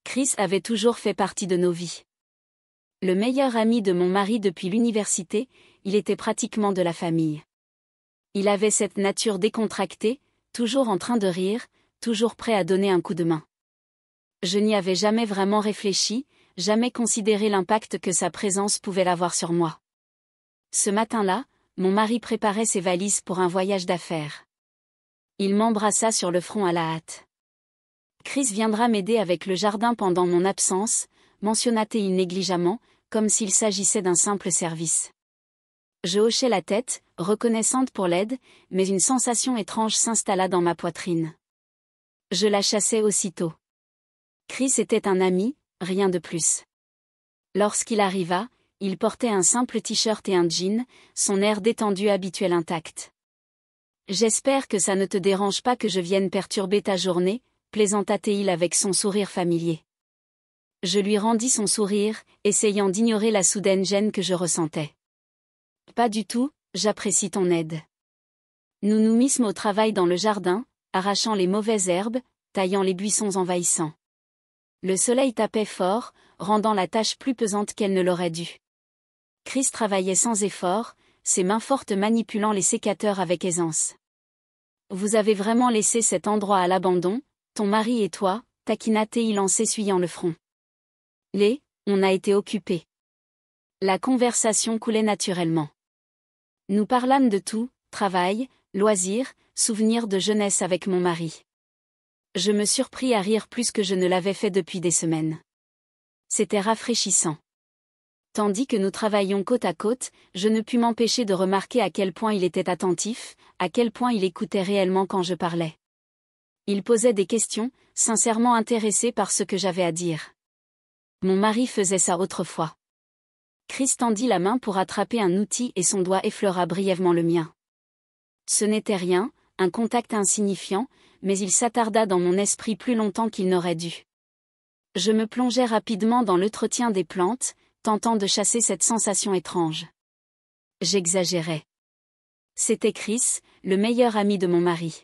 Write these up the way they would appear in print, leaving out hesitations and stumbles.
Chris avait toujours fait partie de nos vies. Le meilleur ami de mon mari depuis l'université, il était pratiquement de la famille. Il avait cette nature décontractée, toujours en train de rire, toujours prêt à donner un coup de main. Je n'y avais jamais vraiment réfléchi, jamais considéré l'impact que sa présence pouvait avoir sur moi. Ce matin-là, mon mari préparait ses valises pour un voyage d'affaires. Il m'embrassa sur le front à la hâte. « Chris viendra m'aider avec le jardin pendant mon absence », mentionna-t-il négligemment, comme s'il s'agissait d'un simple service. Je hochai la tête, reconnaissante pour l'aide, mais une sensation étrange s'installa dans ma poitrine. Je la chassai aussitôt. Chris était un ami, rien de plus. Lorsqu'il arriva, il portait un simple t-shirt et un jean, son air détendu habituel intact. « J'espère que ça ne te dérange pas que je vienne perturber ta journée », plaisanta-t-il avec son sourire familier. Je lui rendis son sourire, essayant d'ignorer la soudaine gêne que je ressentais. « Pas du tout, j'apprécie ton aide. » Nous nous mîmes au travail dans le jardin, arrachant les mauvaises herbes, taillant les buissons envahissants. Le soleil tapait fort, rendant la tâche plus pesante qu'elle ne l'aurait dû. Chris travaillait sans effort, ses mains fortes manipulant les sécateurs avec aisance. « Vous avez vraiment laissé cet endroit à l'abandon, ton mari et toi » taquina-t-il en s'essuyant le front. On a été occupés. La conversation coulait naturellement. Nous parlâmes de tout, travail, loisirs, souvenirs de jeunesse avec mon mari. Je me surpris à rire plus que je ne l'avais fait depuis des semaines. C'était rafraîchissant. Tandis que nous travaillions côte à côte, je ne pus m'empêcher de remarquer à quel point il était attentif, à quel point il écoutait réellement quand je parlais. Il posait des questions, sincèrement intéressé par ce que j'avais à dire. Mon mari faisait ça autrefois. Chris tendit la main pour attraper un outil et son doigt effleura brièvement le mien. Ce n'était rien, un contact insignifiant, mais il s'attarda dans mon esprit plus longtemps qu'il n'aurait dû. Je me plongeai rapidement dans l'entretien des plantes, tentant de chasser cette sensation étrange. J'exagérais. C'était Chris, le meilleur ami de mon mari.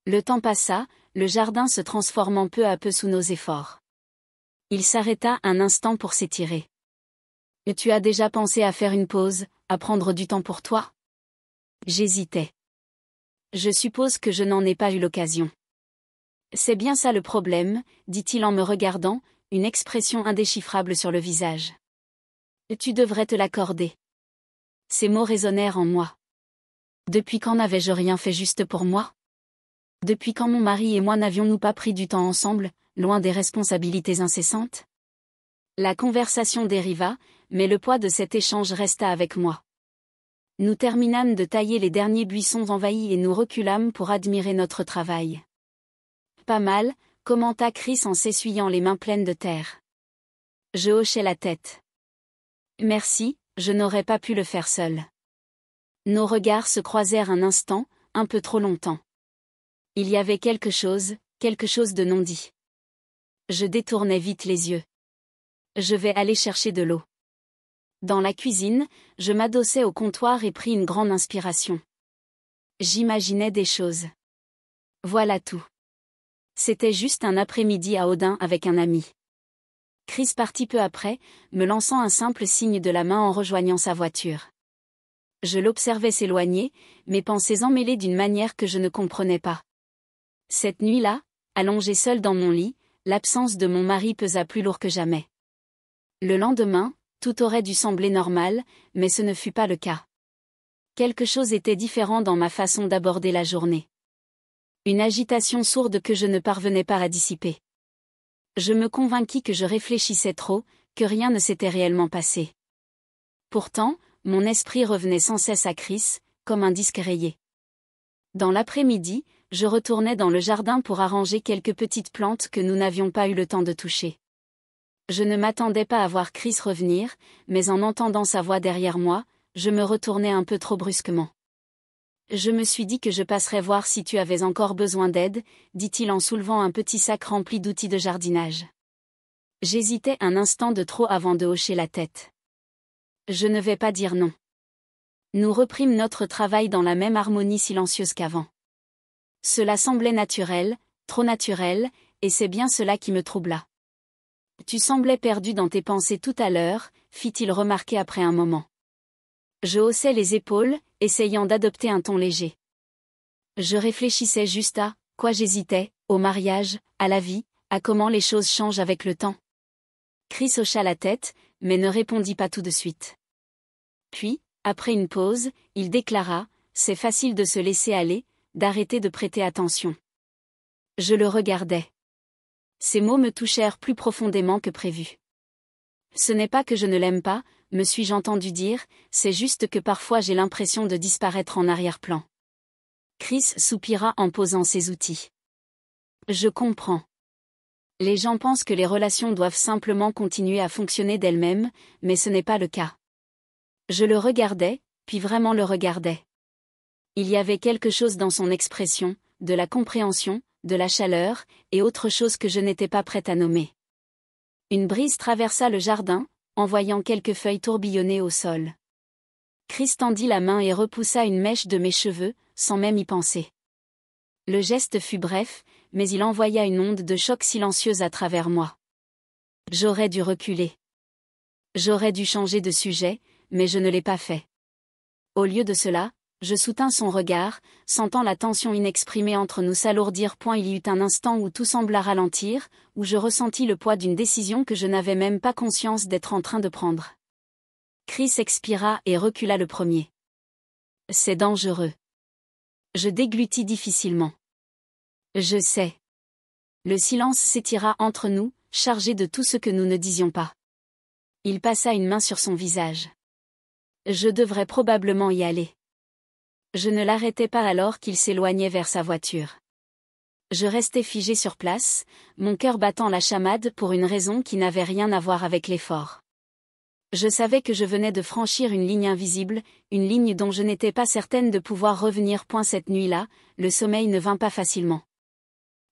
Le temps passa, le jardin se transformant peu à peu sous nos efforts. Il s'arrêta un instant pour s'étirer. « Et tu as déjà pensé à faire une pause, à prendre du temps pour toi ?» J'hésitais. Je suppose que je n'en ai pas eu l'occasion. « C'est bien ça le problème, » dit-il en me regardant, une expression indéchiffrable sur le visage. « Tu devrais te l'accorder. » Ces mots résonnèrent en moi. Depuis quand n'avais-je rien fait juste pour moi ? Depuis quand mon mari et moi n'avions-nous pas pris du temps ensemble, loin des responsabilités incessantes ? La conversation dériva, mais le poids de cet échange resta avec moi. Nous terminâmes de tailler les derniers buissons envahis et nous reculâmes pour admirer notre travail. « Pas mal », commenta Chris en s'essuyant les mains pleines de terre. Je hochai la tête. « Merci, je n'aurais pas pu le faire seul. » Nos regards se croisèrent un instant, un peu trop longtemps. Il y avait quelque chose de non dit. Je détournai vite les yeux. Je vais aller chercher de l'eau. Dans la cuisine, je m'adossai au comptoir et pris une grande inspiration. J'imaginais des choses. Voilà tout. C'était juste un après-midi à Odin avec un ami. Chris partit peu après, me lançant un simple signe de la main en rejoignant sa voiture. Je l'observais s'éloigner, mes pensées emmêlées d'une manière que je ne comprenais pas. Cette nuit-là, allongée seule dans mon lit, l'absence de mon mari pesa plus lourd que jamais. Le lendemain, tout aurait dû sembler normal, mais ce ne fut pas le cas. Quelque chose était différent dans ma façon d'aborder la journée. Une agitation sourde que je ne parvenais pas à dissiper. Je me convainquis que je réfléchissais trop, que rien ne s'était réellement passé. Pourtant, mon esprit revenait sans cesse à Chris, comme un disque rayé. Dans l'après-midi, je retournai dans le jardin pour arranger quelques petites plantes que nous n'avions pas eu le temps de toucher. Je ne m'attendais pas à voir Chris revenir, mais en entendant sa voix derrière moi, je me retournai un peu trop brusquement. Je me suis dit que je passerais voir si tu avais encore besoin d'aide, dit-il en soulevant un petit sac rempli d'outils de jardinage. J'hésitais un instant de trop avant de hocher la tête. Je ne vais pas dire non. Nous reprîmes notre travail dans la même harmonie silencieuse qu'avant. Cela semblait naturel, trop naturel, et c'est bien cela qui me troubla. Tu semblais perdu dans tes pensées tout à l'heure, fit-il remarquer après un moment. Je haussai les épaules, essayant d'adopter un ton léger. Je réfléchissais juste à quoi j'hésitais, au mariage, à la vie, à comment les choses changent avec le temps. Chris hocha la tête, mais ne répondit pas tout de suite. Puis, après une pause, il déclara, « C'est facile de se laisser aller, d'arrêter de prêter attention. » Je le regardais. Ces mots me touchèrent plus profondément que prévu. Ce n'est pas que je ne l'aime pas, me suis-je entendu dire, c'est juste que parfois j'ai l'impression de disparaître en arrière-plan. Chris soupira en posant ses outils. Je comprends. Les gens pensent que les relations doivent simplement continuer à fonctionner d'elles-mêmes, mais ce n'est pas le cas. Je le regardais, puis vraiment le regardais. Il y avait quelque chose dans son expression, de la compréhension, de la chaleur, et autre chose que je n'étais pas prête à nommer. Une brise traversa le jardin, envoyant quelques feuilles tourbillonner au sol. Chris tendit la main et repoussa une mèche de mes cheveux, sans même y penser. Le geste fut bref, mais il envoya une onde de choc silencieuse à travers moi. J'aurais dû reculer. J'aurais dû changer de sujet, mais je ne l'ai pas fait. Au lieu de cela, je soutins son regard, sentant la tension inexprimée entre nous s'alourdir. Il y eut un instant où tout sembla ralentir, où je ressentis le poids d'une décision que je n'avais même pas conscience d'être en train de prendre. Chris expira et recula le premier. C'est dangereux. Je déglutis difficilement. Je sais. Le silence s'étira entre nous, chargé de tout ce que nous ne disions pas. Il passa une main sur son visage. Je devrais probablement y aller. Je ne l'arrêtais pas alors qu'il s'éloignait vers sa voiture. Je restais figé sur place, mon cœur battant la chamade pour une raison qui n'avait rien à voir avec l'effort. Je savais que je venais de franchir une ligne invisible, une ligne dont je n'étais pas certaine de pouvoir revenir. Cette nuit-là, le sommeil ne vint pas facilement.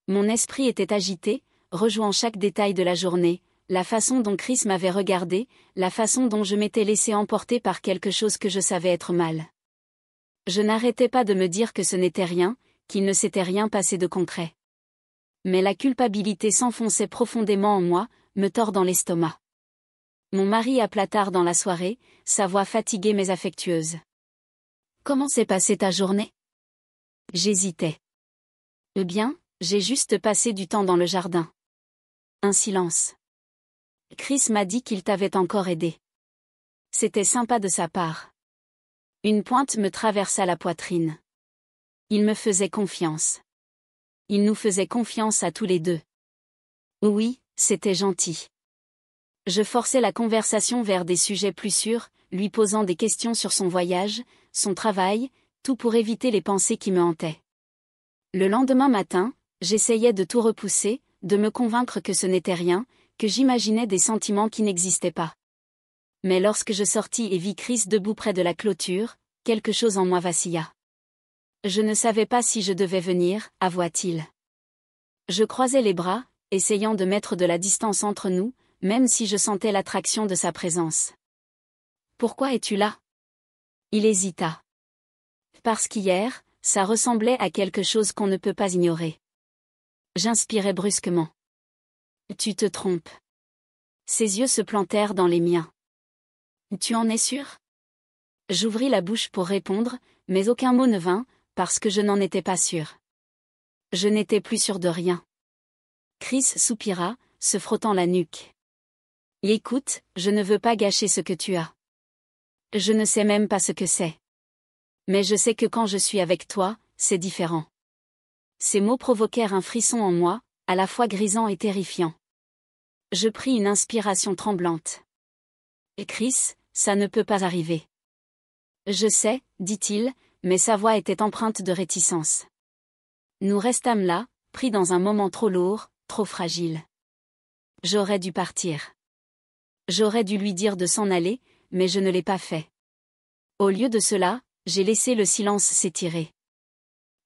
Mon esprit était agité, rejouant chaque détail de la journée, la façon dont Chris m'avait regardé, la façon dont je m'étais laissé emporter par quelque chose que je savais être mal. Je n'arrêtais pas de me dire que ce n'était rien, qu'il ne s'était rien passé de concret. Mais la culpabilité s'enfonçait profondément en moi, me tordant l'estomac. Mon mari appela tard dans la soirée, sa voix fatiguée mais affectueuse. « Comment s'est passée ta journée ?» J'hésitais. « Eh bien, j'ai juste passé du temps dans le jardin. » Un silence. Chris m'a dit qu'il t'avait encore aidé. C'était sympa de sa part. Une pointe me traversa la poitrine. Il me faisait confiance. Il nous faisait confiance à tous les deux. Oui, c'était gentil. Je forçais la conversation vers des sujets plus sûrs, lui posant des questions sur son voyage, son travail, tout pour éviter les pensées qui me hantaient. Le lendemain matin, j'essayais de tout repousser, de me convaincre que ce n'était rien, que j'imaginais des sentiments qui n'existaient pas. Mais lorsque je sortis et vis Chris debout près de la clôture, quelque chose en moi vacilla. Je ne savais pas si je devais venir, avoua-t-il. Je croisais les bras, essayant de mettre de la distance entre nous, même si je sentais l'attraction de sa présence. « Pourquoi es-tu là ?» Il hésita. « Parce qu'hier, ça ressemblait à quelque chose qu'on ne peut pas ignorer. » J'inspirais brusquement. « Tu te trompes. » Ses yeux se plantèrent dans les miens. « Tu en es sûr ?» J'ouvris la bouche pour répondre, mais aucun mot ne vint, parce que je n'en étais pas sûre. Je n'étais plus sûre de rien. Chris soupira, se frottant la nuque. « Écoute, je ne veux pas gâcher ce que tu as. Je ne sais même pas ce que c'est. Mais je sais que quand je suis avec toi, c'est différent. » Ces mots provoquèrent un frisson en moi, à la fois grisant et terrifiant. Je pris une inspiration tremblante. « Chris, ça ne peut pas arriver. » « Je sais, » dit-il, mais sa voix était empreinte de réticence. Nous restâmes là, pris dans un moment trop lourd, trop fragile. J'aurais dû partir. J'aurais dû lui dire de s'en aller, mais je ne l'ai pas fait. Au lieu de cela, j'ai laissé le silence s'étirer.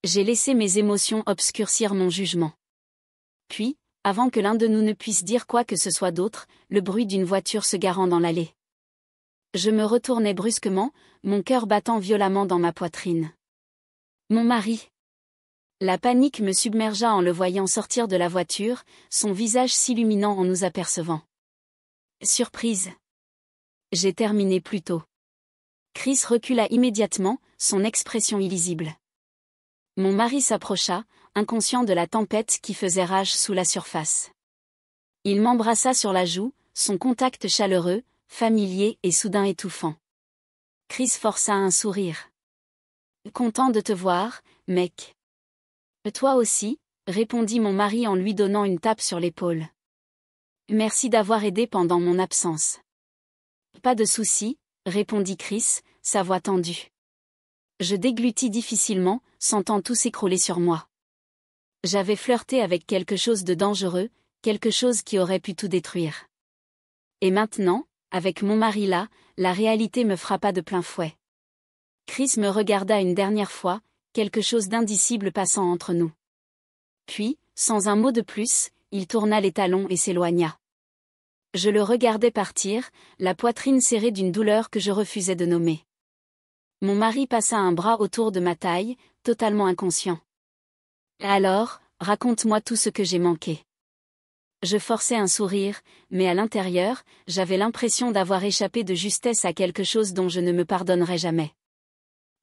J'ai laissé mes émotions obscurcir mon jugement. Puis, avant que l'un de nous ne puisse dire quoi que ce soit d'autre, le bruit d'une voiture se garant dans l'allée. Je me retournai brusquement, mon cœur battant violemment dans ma poitrine. Mon mari. La panique me submergea en le voyant sortir de la voiture, son visage s'illuminant en nous apercevant. Surprise. J'ai terminé plus tôt. Chris recula immédiatement, son expression illisible. Mon mari s'approcha, inconscient de la tempête qui faisait rage sous la surface. Il m'embrassa sur la joue, son contact chaleureux, familier et soudain étouffant. Chris força un sourire. Content de te voir, mec. Toi aussi, répondit mon mari en lui donnant une tape sur l'épaule. Merci d'avoir aidé pendant mon absence. Pas de souci, répondit Chris, sa voix tendue. Je déglutis difficilement, sentant tout s'écrouler sur moi. J'avais flirté avec quelque chose de dangereux, quelque chose qui aurait pu tout détruire. Et maintenant, avec mon mari là, la réalité me frappa de plein fouet. Chris me regarda une dernière fois, quelque chose d'indicible passant entre nous. Puis, sans un mot de plus, il tourna les talons et s'éloigna. Je le regardais partir, la poitrine serrée d'une douleur que je refusais de nommer. Mon mari passa un bras autour de ma taille, totalement inconscient. Alors, raconte-moi tout ce que j'ai manqué. Je forçais un sourire, mais à l'intérieur, j'avais l'impression d'avoir échappé de justesse à quelque chose dont je ne me pardonnerais jamais.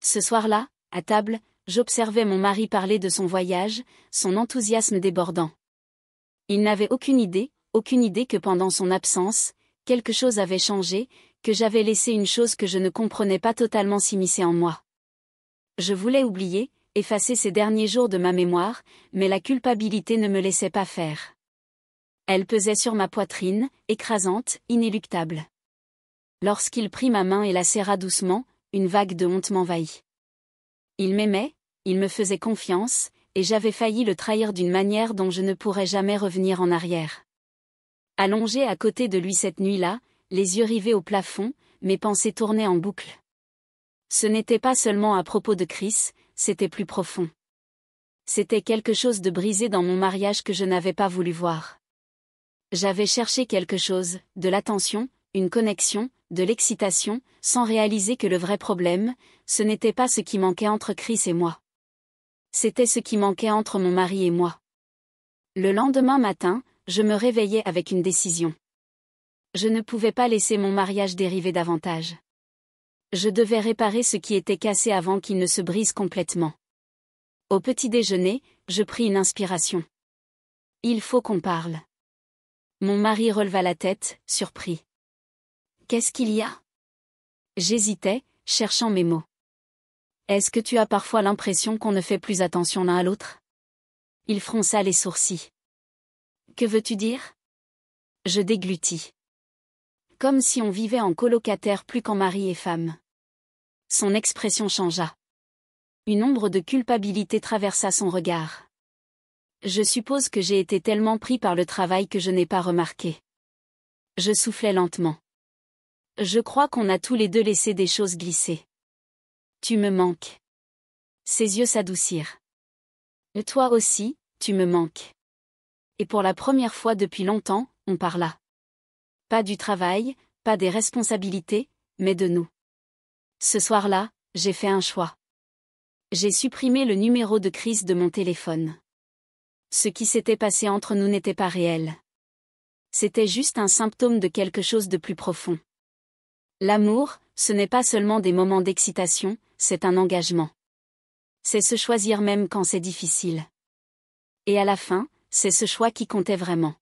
Ce soir-là, à table, j'observais mon mari parler de son voyage, son enthousiasme débordant. Il n'avait aucune idée que pendant son absence, quelque chose avait changé, que j'avais laissé une chose que je ne comprenais pas totalement s'immiscer en moi. Je voulais oublier, effacer ces derniers jours de ma mémoire, mais la culpabilité ne me laissait pas faire. Elle pesait sur ma poitrine, écrasante, inéluctable. Lorsqu'il prit ma main et la serra doucement, une vague de honte m'envahit. Il m'aimait, il me faisait confiance, et j'avais failli le trahir d'une manière dont je ne pourrais jamais revenir en arrière. Allongé à côté de lui cette nuit-là, les yeux rivés au plafond, mes pensées tournaient en boucle. Ce n'était pas seulement à propos de Chris, c'était plus profond. C'était quelque chose de brisé dans mon mariage que je n'avais pas voulu voir. J'avais cherché quelque chose, de l'attention, une connexion, de l'excitation, sans réaliser que le vrai problème, ce n'était pas ce qui manquait entre Chris et moi. C'était ce qui manquait entre mon mari et moi. Le lendemain matin, je me réveillais avec une décision. Je ne pouvais pas laisser mon mariage dériver davantage. Je devais réparer ce qui était cassé avant qu'il ne se brise complètement. Au petit déjeuner, je pris une inspiration. Il faut qu'on parle. Mon mari releva la tête, surpris. Qu'est-ce qu'il y a ? J'hésitais, cherchant mes mots. Est-ce que tu as parfois l'impression qu'on ne fait plus attention l'un à l'autre ? Il fronça les sourcils. Que veux-tu dire ? Je déglutis. Comme si on vivait en colocataire plus qu'en mari et femme. Son expression changea. Une ombre de culpabilité traversa son regard. Je suppose que j'ai été tellement pris par le travail que je n'ai pas remarqué. Je soufflais lentement. Je crois qu'on a tous les deux laissé des choses glisser. Tu me manques. Ses yeux s'adoucirent. Et toi aussi, tu me manques. Et pour la première fois depuis longtemps, on parla. Pas du travail, pas des responsabilités, mais de nous. Ce soir-là, j'ai fait un choix. J'ai supprimé le numéro de Chris de mon téléphone. Ce qui s'était passé entre nous n'était pas réel. C'était juste un symptôme de quelque chose de plus profond. L'amour, ce n'est pas seulement des moments d'excitation, c'est un engagement. C'est se choisir même quand c'est difficile. Et à la fin, c'est ce choix qui comptait vraiment.